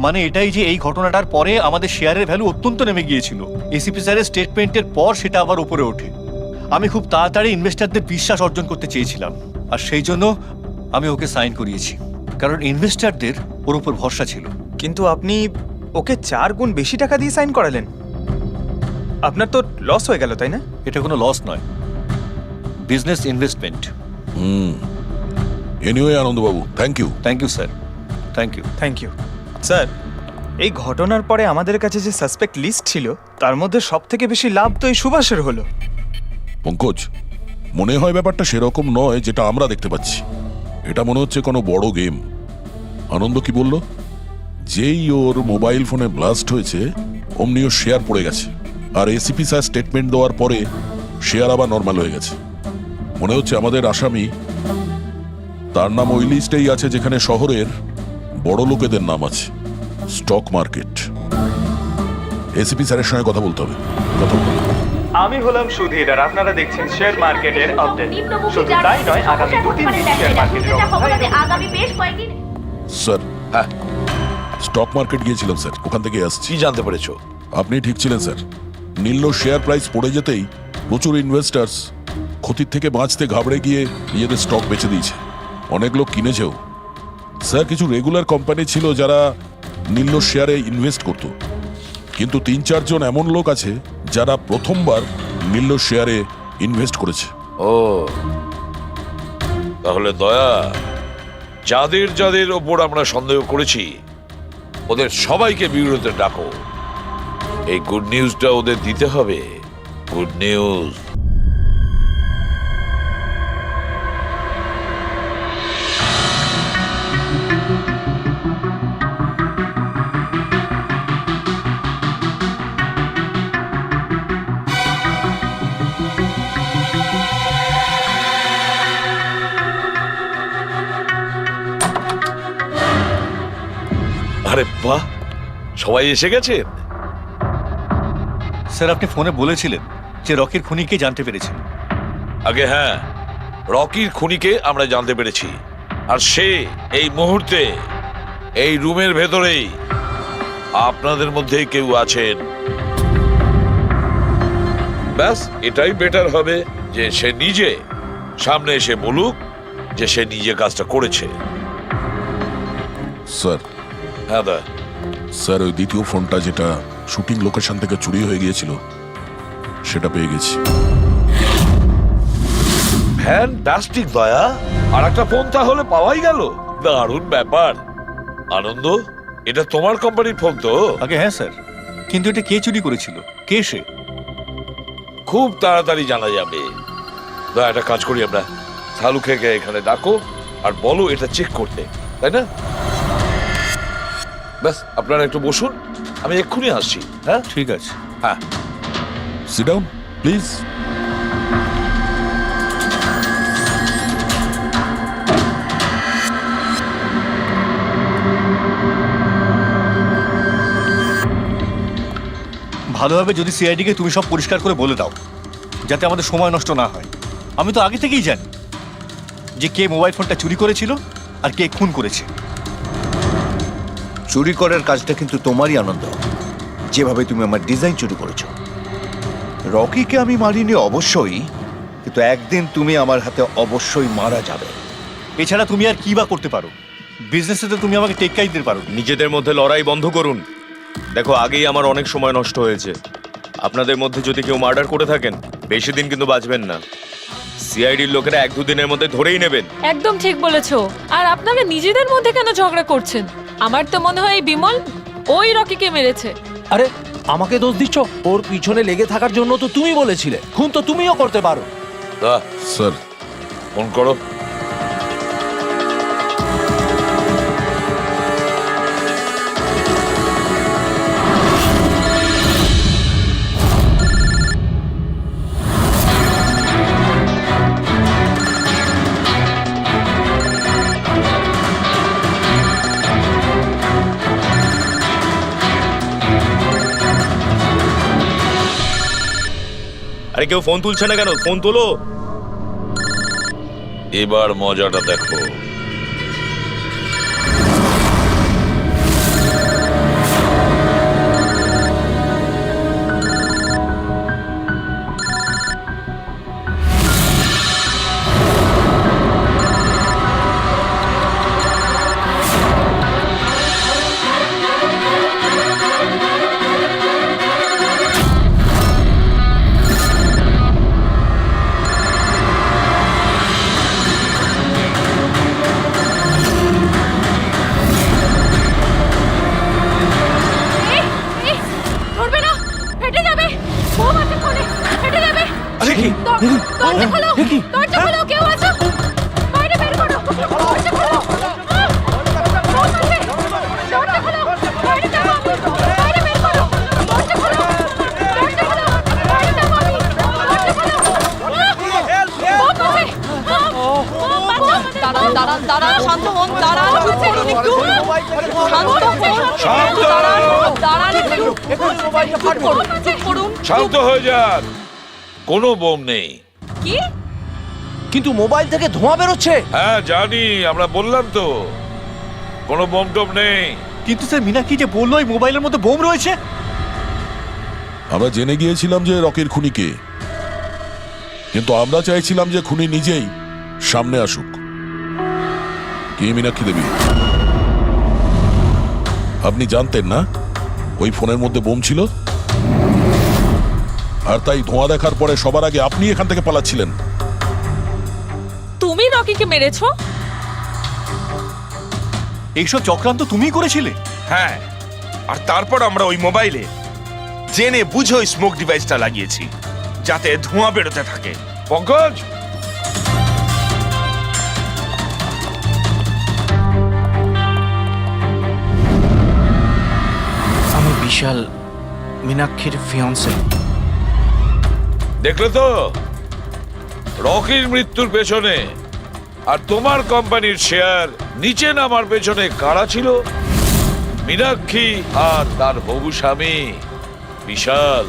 মানে এটাই যে এই ঘটনাটার পরে আমাদের শেয়ারের ভ্যালু অত্যন্ত নেমে গিয়েছিল। এসিপি স্যারের স্টেটমেন্টের পর সেটা আবার উপরে ওঠে। আমি খুব তাড়াতাড়ি ইনভেস্টরদের বিশ্বাস অর্জন করতে চেয়েছিলাম, আর সেই জন্য আমি ওকে সাইন করিয়েছি, কারণ ইনভেস্টরদের ওর উপর ভরসা ছিল। কিন্তু আপনি ওকে 4 গুণ বেশি টাকা দিয়ে সাইন করালেন, আপনার তো লস হয়ে গেল, তাই না? এটা কোনো লস নয়, বিজনেস ইনভেস্টমেন্ট। এনিওয়ে আনন্দবাবু, thank you. Thank you sir, thank you. Thank you sir. এই ঘটনার পরে আমাদের কাছে যে সাসপেক্ট লিস্ট ছিল তার মধ্যে সব থেকে বেশি লাভ তো এই সুভাষের হলো। পঙ্কজ, মনে হয় ব্যাপারটা সেরকম নয় যেটা আমরা দেখতে পাচ্ছি। এটা মনে হচ্ছে কোনো বড় গেম। আনন্দ কি বলল? যেই ওর মোবাইল ফোনে ব্লাস্ট হয়েছে অমনি ওর শেয়ার পড়ে গেছে, আর এসিপি স্যার স্টেটমেন্ট দেওয়ার পরে শেয়ার আবার নর্মাল হয়ে গেছে। মনে হচ্ছে আমাদের আসামি, তার নাম ওই লিস্টেই আছে যেখানে শহরের বড় লোকেদের নাম আছে, স্টক মার্কেট। এসিপি স্যারের সঙ্গে কথা বলতে হবে। কথা বলতে হবে। আমি হলাম সুধীর, আর আপনারা দেখছেন শেয়ার মার্কেটের আপডেট। শুধু তাই নয়, আগামী 2-3 দিন শেয়ার মার্কেটের অবস্থা আগামী বেশ কয়েকদিন। স্যার, হ্যাঁ, স্টক মার্কেট গিয়েছিলাম স্যার, ওখান থেকে আসছি। কি জানতে পেরেছো? আপনি ঠিক ছিলেন স্যার। নীল শেয়ার প্রাইস পড়ে যেতেই প্রচুর ইনভেস্টার্স ক্ষতির থেকে বাঁচতে ঘাবড়ে গিয়ে নিজেদের স্টক বেচে দিয়েছে। অনেক লোক কিনেছেও স্যার। কিছু রেগুলার কোম্পানি ছিল যারা নীল্য শেয়ারে ইনভেস্ট করত, কিন্তু 3-4 জন এমন লোক আছে যারা প্রথমবার নীল্য শেয়ারে ইনভেস্ট করেছে। ও তাহলে দয়া, যাদের যাদের ওপর আমরা সন্দেহ করেছি ওদের সবাইকে বিরুদ্ধে ডাকো। এই গুড নিউজটা ওদের দিতে হবে। Good news. আরে বাহ, সবাই এসে গেছেন। স্যার, আপনি ফোনে বলেছিলেন যে রকির খুনিকে জানতে পেরেছেন। আগে হ্যাঁ, রকির খুনিকে আমরা জানতে পেরেছি, আর সে এই মুহূর্তে এই রুমের ভেতরেই আপনাদের মধ্যে কেউ আছেন। ব্যাস, এটাই বেটার হবে যে সে নিজে সামনে এসে বলুক যে সে নিজে কাজটা করেছে। স্যার, হ্যাঁ দা। স্যার, ওই দ্বিতীয় ফোনটা যেটা শুটিং লোকেশন থেকে চুরি হয়ে গিয়েছিল সেটা পেয়ে গেছি। ফ্যান্টাস্টিক দয়া, আর একটা ফোন তাহলে পাওয়াই গেল। দারুণ ব্যাপার। আনন্দ, এটা তোমার কোম্পানির ফোন তো? আগে হ্যাঁ স্যার, কিন্তু এটা কে চুরি করেছিল, কে সে? খুব তাড়াতাড়ি জানা যাবে। দয়া, একটা কাজ করি আমরা, শালুকে এখানে ডাকো আর বলো এটা চেক করতে, তাই না? ব্যাস, আপনারা একটু বসুন, আমি এক্ষুনি আসছি। হ্যাঁ ঠিক আছে। হ্যাঁ, সিট ডাউন প্লিজ। ভালোভাবে যদি সিআইডিকে তুমি সব পরিষ্কার করে বলে দাও, যাতে আমাদের সময় নষ্ট না হয়। আমি তো আগে থেকেই জানি যে কে মোবাইল ফোনটা চুরি করেছিল আর কে খুন করেছে। চুরি করার কাজটা কিন্তু তোমারই, আনন্দ। যেভাবে তুমি আমার ডিজাইন চুরি করেছো। রকিকে আমি মারিনি অবশ্যই, কিন্তু একদিন তুমি আমার হাতে অবশ্যই মারা যাবে। এছাড়া তুমি আর কি বা করতে পারো? বিজনেসে তো তুমি আমাকে টেক্কাই দিতে পারো। নিজেদের মধ্যে লড়াই বন্ধ করুন। দেখো, আগেই আমার অনেক সময় নষ্ট হয়েছে। আপনাদের মধ্যে যদি কেউ মার্ডার করে থাকেন, বেশি দিন কিন্তু বাঁচবেন না। সিআইডির লোকেরা 1-2 দিনের মধ্যে ধরেই নেবেন। একদম ঠিক বলেছো। আর আপনারা নিজেদের মধ্যে কেন ঝগড়া করছেন? আমার তো মনে হয় এই বিমল ওই রকিকে মেরেছে। আরে আমাকে দোষ দিচ্ছ? ওর পিছনে লেগে থাকার জন্য তো তুমি বলেছিলে। খুন তো তুমিও করতে পারো। দা, স্যার, ফোন করো। আরে কেউ ফোন তুলছে না কেন? ফোন তোলো। এবার মজাটা দেখো। ধরবে না, ফেটে যাবে। বোম আছে ফোনে, ফেটে যাবে। দরজা খোলো, দরজা খোলো, কেউ আছো? বাইরে বের করো, দরজা খোলো। বোম আছে, দরজা খোলো, বাইরে যাবো আমি। বাইরে বের করো, দরজা খোলো, দরজা খোলো, বাইরে যাবো আমি। দরজা খোলো। বোম আছে। দাঁড়ান, শান্ত হন, দাঁড়ান, চুপ করুন একটু। শান্ত হয়ে যান, কোনো বোম নেই। কি? কিন্তু মোবাইল থেকে ধোঁয়া বেরোচ্ছে। হ্যাঁ জানি, আমরা বললাম তো কোনো বোম টোম নেই। কিন্তু স্যার, মীনাক্ষী যে বললো এই মোবাইলের মধ্যে বোম রয়েছে। আমরা জেনে গিয়েছিলাম যে রকির খুনি কে, কিন্তু আমরা চাইছিলাম যে খুনি নিজেই সামনে আসুক। কে মীনাক্ষী দেবী? আপনি জানতেন না ওই ফোনের মধ্যে বোম ছিল? আর তাই ধোঁয়া দেখার পরে সবার আগে আপনি এখান থেকে পালাচ্ছিলেন। তুমি রকিকে মেরেছো? এইসব চক্রান্ত তুমিই করেছিলে? হ্যাঁ, আর তারপর আমরা ওই মোবাইলে জেনে বুঝে ওই স্মোক ডিভাইসটা লাগিয়েছি যাতে ধোঁয়া বেরোতে থাকে। পঙ্কজ, আমি বিশাল, মীনাক্ষীর ফিয়ান্সে। দেখলে তো রকির মৃত্যুর পেছনে আর তোমার কোম্পানির শেয়ার নিচে নামার পেছনে কারা ছিল? মীনাক্ষী আর তার হবু স্বামী বিশাল।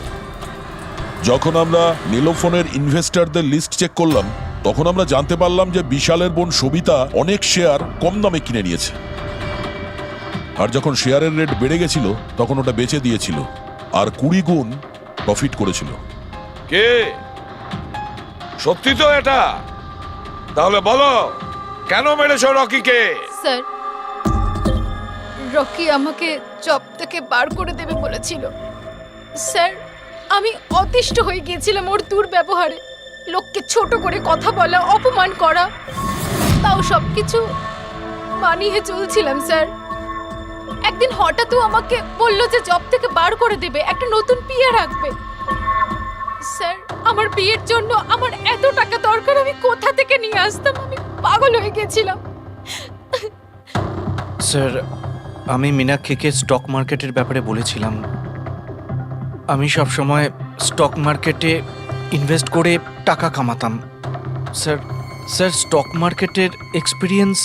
যখন আমরা নীলোফোনের ইনভেস্টরদের লিস্ট চেক করলাম তখন আমরা জানতে পারলাম যে বিশালের বোন সবিতা অনেক শেয়ার কম দামে কিনে নিয়েছে, আর যখন শেয়ারের রেট বেড়ে গেছিল তখন ওটা বেচে দিয়েছিল আর 20 গুণ প্রফিট করেছিল। কে? সত্যি তো এটা? তাহলে বলো কেন মেরেছো রকিকে? স্যার, রকি আমাকে জব থেকে বার করে দেবে বলেছিল। স্যার, আমি অতিষ্ঠ হয়ে গিয়েছিলাম ওর দুর্ব্যবহারে। লোককে ছোট করে কথা বলা, অপমান করা, তাও সবকিছু মানিয়ে চলছিলাম স্যার। একদিন হঠাৎও আমাকে বললো যে জব থেকে বার করে দেবে, একটা নতুন পিয়া রাখবে। স্যার, আমার বিয়ের জন্য আমার এত টাকা দরকার, আমি কোথা থেকে নিয়ে আসতাম? আমি পাগল হয়ে গেছিলাম। স্যার, আমি মীনাক্ষীকে স্টক মার্কেটের ব্যাপারে বলেছিলাম। আমি সব সময় স্টক মার্কেটে ইনভেস্ট করে টাকা কামাতাম। স্যার, স্টক মার্কেটের এক্সপিরিয়েন্স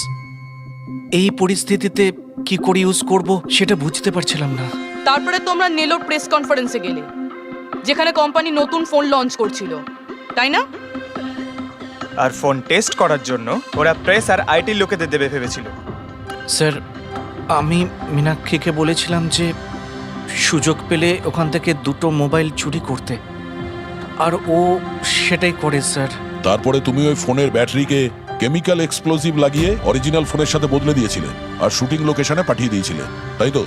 এই পরিস্থিতিতে কি করে ইউজ করব সেটা বুঝতে পারছিলাম না। তারপরে তোমরা নেলোর প্রেস কনফারেন্সে গেলে, যেখানে কোম্পানি নতুন ফোন লঞ্চ করছিল, তাই না? আর ফোন টেস্ট করার জন্য ওরা প্রেস আর আইটি লোকেদের দেবে ভেবেছিল। স্যার, আমি মীনাক্ষীকে বলেছিলাম যে সুযোগ পেলে ওখান থেকে 2টো মোবাইল চুরি করতে, আর ও সেটাই করে স্যার। তারপরে তুমি ওই ফোনের ব্যাটারিকে কেমিক্যাল এক্সপ্লোসিভ লাগিয়ে অরিজিনাল ফোনের সাথে বদলে দিয়েছিলে আর শুটিং লোকেশনে পাঠিয়ে দিয়েছিলে, তাই তো?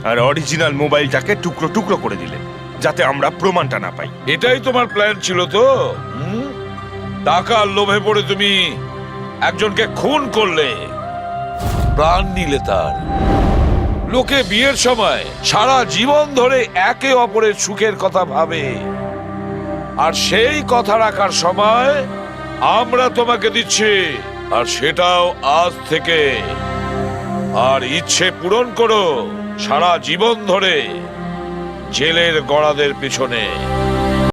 আর অরিজিনাল মোবাইলটাকে টুকরো টুকরো করে দিলে যাতে আমরা প্রমাণটা না পাই। এটাই তোমার প্ল্যান ছিল তো? টাকার লোভে পড়ে তুমি একজনকে খুন করলে, প্রাণ নিলে তার। লোকে বিয়ের সময় সারা জীবন ধরে একে অপরের সুখের কথা ভাবে, আর সেই কথা রাখার সময় আমরা তোমাকে দিচ্ছি, আর সেটাও আজ থেকে। আর ইচ্ছে পূরণ করো সারা জীবন ধরে জেলের গড়াদের পিছনে।